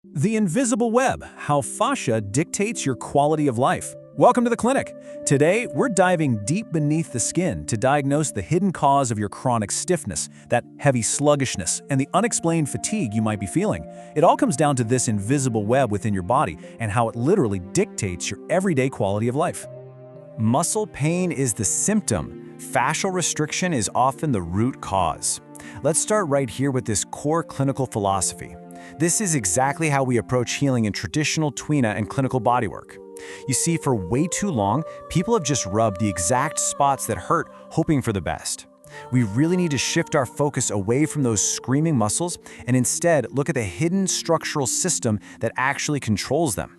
The invisible web, how fascia dictates your quality of life. Welcome to the clinic. Today, we're diving deep beneath the skin to diagnose the hidden cause of your chronic stiffness, that heavy sluggishness, and the unexplained fatigue you might be feeling. It all comes down to this invisible web within your body and how it literally dictates your everyday quality of life. Muscle pain is the symptom. Fascial restriction is often the root cause. Let's start right here with this core clinical philosophy. This is exactly how we approach healing in traditional Twina and clinical bodywork. You see, for way too long, people have just rubbed the exact spots that hurt, hoping for the best. We really need to shift our focus away from those screaming muscles and instead look at the hidden structural system that actually controls them.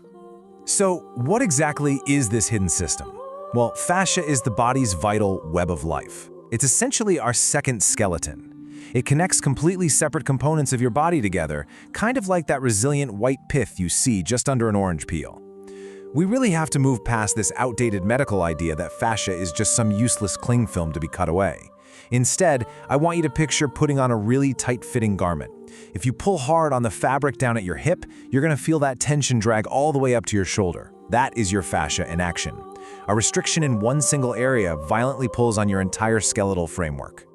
So, what exactly is this hidden system? Well, fascia is the body's vital web of life. It's essentially our second skeleton. It connects completely separate components of your body together, kind of like that resilient white pith you see just under an orange peel. We really have to move past this outdated medical idea that fascia is just some useless cling film to be cut away. Instead, I want you to picture putting on a really tight-fitting garment. If you pull hard on the fabric down at your hip, you're going to feel that tension drag all the way up to your shoulder. That is your fascia in action. A restriction in one single area violently pulls on your entire skeletal framework.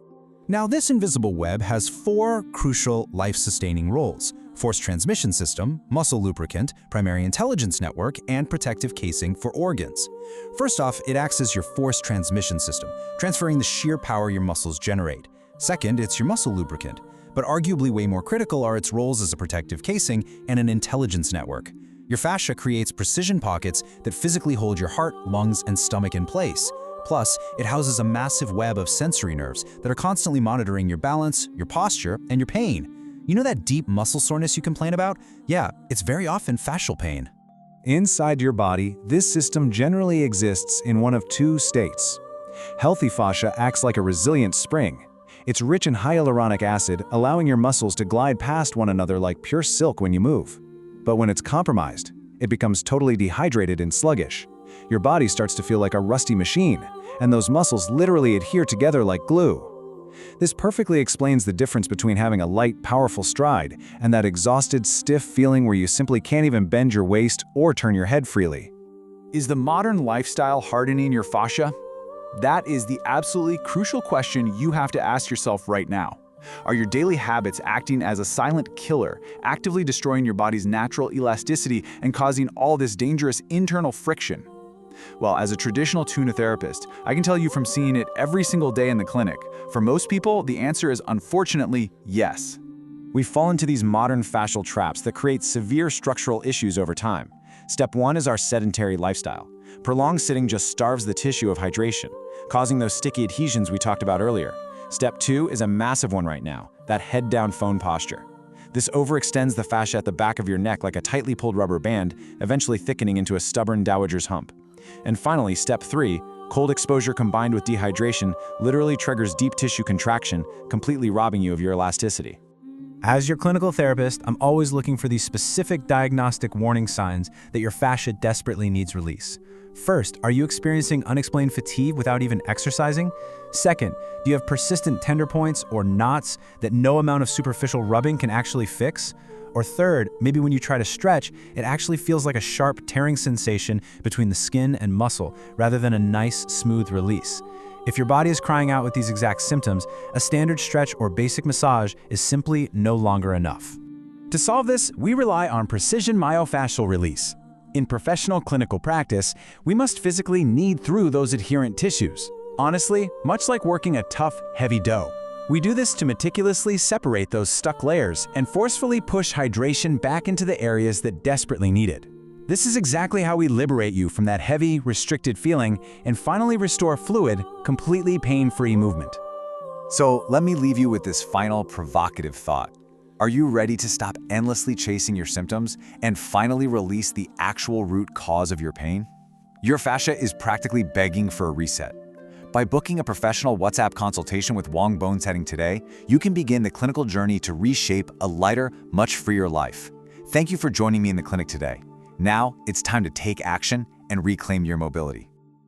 Now, this invisible web has four crucial life-sustaining roles: force transmission system, muscle lubricant, primary intelligence network, and protective casing for organs. First off, it acts as your force transmission system, transferring the sheer power your muscles generate. Second, it's your muscle lubricant, but arguably way more critical are its roles as a protective casing and an intelligence network. Your fascia creates precision pockets that physically hold your heart, lungs, and stomach in place. Plus, it houses a massive web of sensory nerves that are constantly monitoring your balance, your posture, and your pain. You know that deep muscle soreness you complain about? Yeah, it's very often fascial pain. Inside your body, this system generally exists in one of two states. Healthy fascia acts like a resilient spring. It's rich in hyaluronic acid, allowing your muscles to glide past one another like pure silk when you move. But when it's compromised, it becomes totally dehydrated and sluggish. Your body starts to feel like a rusty machine, and those muscles literally adhere together like glue. This perfectly explains the difference between having a light, powerful stride and that exhausted, stiff feeling where you simply can't even bend your waist or turn your head freely. Is the modern lifestyle hardening your fascia? That is the absolutely crucial question you have to ask yourself right now. Are your daily habits acting as a silent killer, actively destroying your body's natural elasticity and causing all this dangerous internal friction? Well, as a traditional Tuna therapist, I can tell you from seeing it every single day in the clinic, for most people, the answer is unfortunately yes. We fall into these modern fascial traps that create severe structural issues over time. Step one is our sedentary lifestyle. Prolonged sitting just starves the tissue of hydration, causing those sticky adhesions we talked about earlier. Step two is a massive one right now, that head-down phone posture. This overextends the fascia at the back of your neck like a tightly pulled rubber band, eventually thickening into a stubborn dowager's hump. And finally, step three, cold exposure combined with dehydration literally triggers deep tissue contraction, completely robbing you of your elasticity. As your clinical therapist, I'm always looking for these specific diagnostic warning signs that your fascia desperately needs release. First, are you experiencing unexplained fatigue without even exercising? Second, do you have persistent tender points or knots that no amount of superficial rubbing can actually fix? Or third, maybe when you try to stretch, it actually feels like a sharp tearing sensation between the skin and muscle, rather than a nice, smooth release. If your body is crying out with these exact symptoms, a standard stretch or basic massage is simply no longer enough. To solve this, we rely on precision myofascial release. In professional clinical practice, we must physically knead through those adherent tissues. Honestly, much like working a tough, heavy dough. We do this to meticulously separate those stuck layers and forcefully push hydration back into the areas that desperately need it. This is exactly how we liberate you from that heavy, restricted feeling and finally restore fluid, completely pain-free movement. So let me leave you with this final provocative thought. Are you ready to stop endlessly chasing your symptoms and finally release the actual root cause of your pain? Your fascia is practically begging for a reset. By booking a professional WhatsApp consultation with Wong Bonesetting today, you can begin the clinical journey to reshape a lighter, much freer life. Thank you for joining me in the clinic today. Now, it's time to take action and reclaim your mobility.